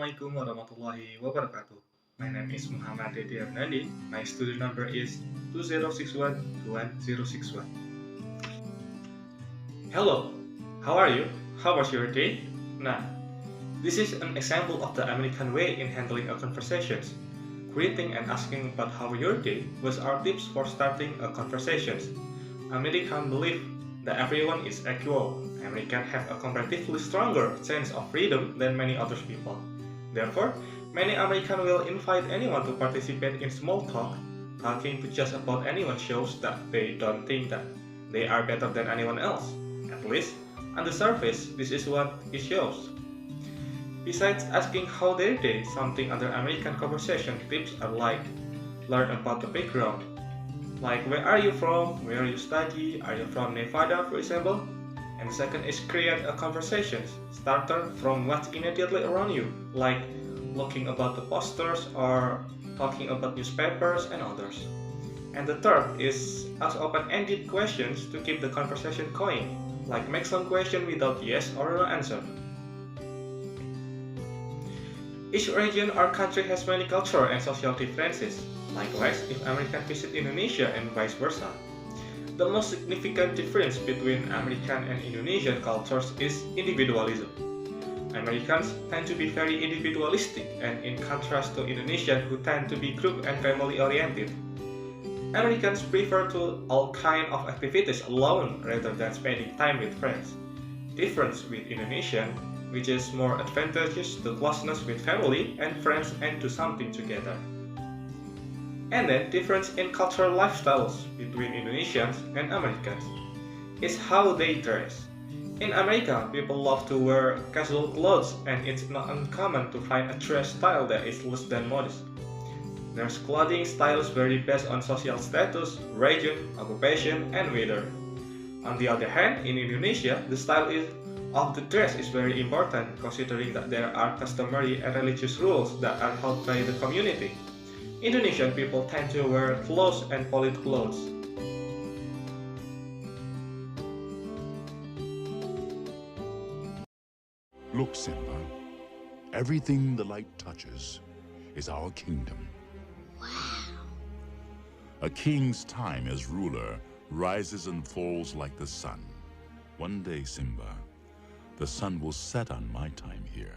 Assalamualaikum warahmatullahi wabarakatuh. My name is Muhammad Dedi Hernandi. My student number is 2061-2061. Hello, how are you? How was your day? Nah, this is an example of the American way in handling a conversation. Greeting and asking about how your day was our tips for starting a conversation. Americans believe that everyone is equal. Americans have a comparatively stronger sense of freedom than many other people. Therefore, many Americans will invite anyone to participate in small talk. Talking to just about anyone shows that they don't think that they are better than anyone else. At least, on the surface, this is what it shows. Besides asking how their day, something other American conversation tips are like learn about the background. Like where are you from, where you study, are you from Nevada for example? And the second is create a conversation starter from what's immediately around you, like looking about the posters or talking about newspapers and others. And the third is ask open-ended questions to keep the conversation going, like make some question without yes or no answer. Each region or country has many cultural and social differences. Likewise, if Americans visit Indonesia and vice versa. The most significant difference between American and Indonesian cultures is individualism. Americans tend to be very individualistic, and in contrast to Indonesians who tend to be group and family oriented. Americans prefer to all kinds of activities alone rather than spending time with friends. Difference with Indonesian, which is more advantageous to closeness with family and friends and do something together. And then difference in cultural lifestyles between Indonesians and Americans is how they dress. In America, people love to wear casual clothes, and it's not uncommon to find a dress style that is less than modest. Their clothing styles vary based on social status, region, occupation, and weather. On the other hand, in Indonesia, the style of the dress is very important, considering that there are customary and religious rules that are held by the community. Indonesian people tend to wear clothes and polite clothes. Look, Simba, everything the light touches is our kingdom. Wow. A king's time as ruler rises and falls like the sun. One day, Simba, the sun will set on my time here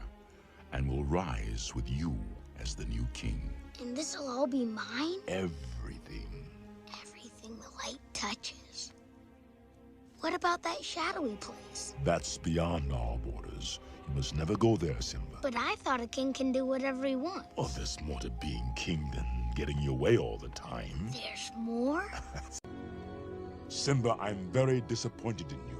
and will rise with you as the new king. And this'll all be mine? Everything. Everything the light touches. What about that shadowy place? That's beyond our borders. You must never go there, Simba. But I thought a king can do whatever he wants. Oh, there's more to being king than getting your way all the time. There's more? Simba, I'm very disappointed in you.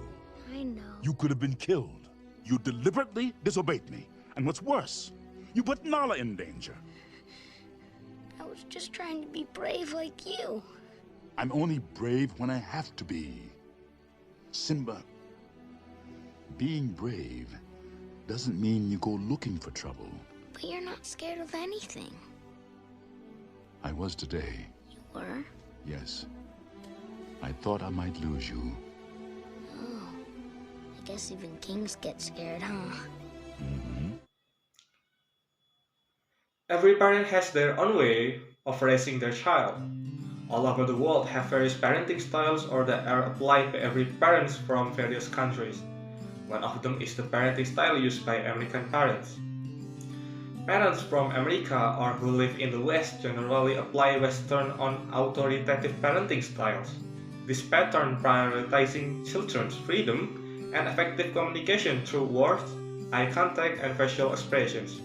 I know. You could have been killed. You deliberately disobeyed me. And what's worse, you put Nala in danger. I was just trying to be brave like you. I'm only brave when I have to be. Simba, being brave doesn't mean you go looking for trouble. But you're not scared of anything. I was today. You were? Yes. I thought I might lose you. Oh. I guess even kings get scared, huh? Mm-hmm. Every parent has their own way of raising their child. All over the world have various parenting styles or that are applied by every parent from various countries. One of them is the parenting style used by American parents. Parents from America or who live in the West generally apply Western on authoritative parenting styles. This pattern prioritizing children's freedom and effective communication through words, eye contact, and facial expressions.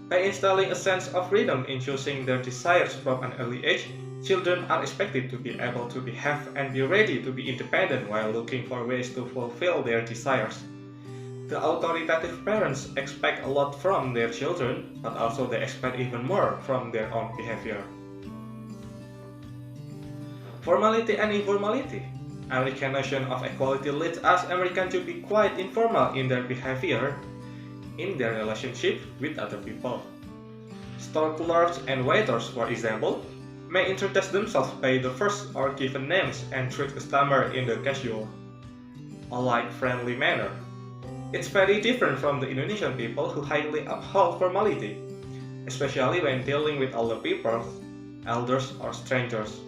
By instilling a sense of freedom in choosing their desires from an early age, children are expected to be able to behave and be ready to be independent while looking for ways to fulfill their desires. The authoritative parents expect a lot from their children, but also they expect even more from their own behavior. Formality and informality. American notion of equality leads us Americans to be quite informal in their behavior, in their relationship with other people. Store clerks and waiters, for example, may introduce themselves by the first or given names and treat customers in the casual, or like friendly manner. It's very different from the Indonesian people who highly uphold formality, especially when dealing with older people, elders, or strangers.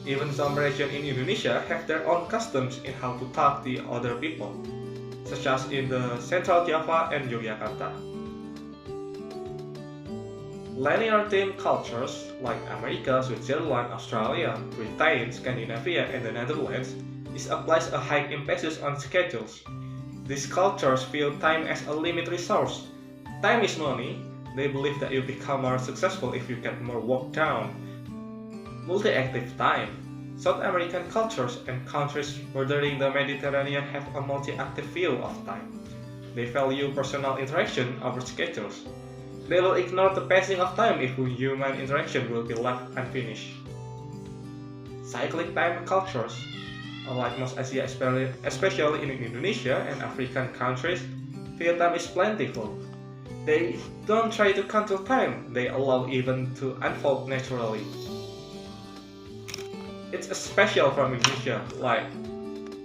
Even some regions in Indonesia have their own customs in how to talk to other people, such as in the Central Java and Yogyakarta. Linear-themed cultures like America, Switzerland, Australia, Britain, Scandinavia, and the Netherlands applies a high emphasis on schedules. These cultures view time as a limited resource. Time is money. They believe that you become more successful if you get more work done. Multi-active time. South American cultures and countries bordering the Mediterranean have a multi-active view of time. They value personal interaction over schedules. They will ignore the passing of time if human interaction will be left unfinished. Cyclic time cultures, like most Asia, especially in Indonesia and African countries, feel time is plentiful. They don't try to control time, they allow even to unfold naturally. It's a special from Indonesia, like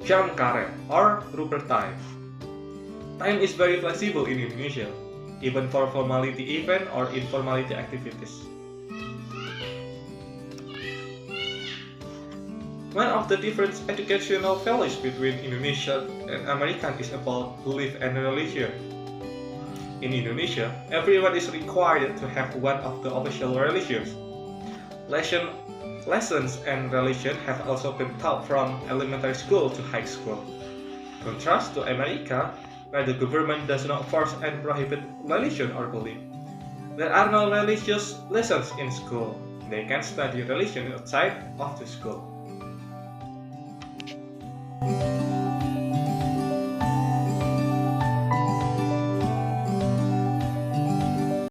jam karet or rubber time. Time is very flexible in Indonesia, even for formality event or informality activities. One of the different educational values between Indonesia and American is about belief and religion. In Indonesia, everyone is required to have one of the official religions. Lessons and religion have also been taught from elementary school to high school. Contrast to America, where the government does not force and prohibit religion or belief. There are no religious lessons in school. They can study religion outside of the school.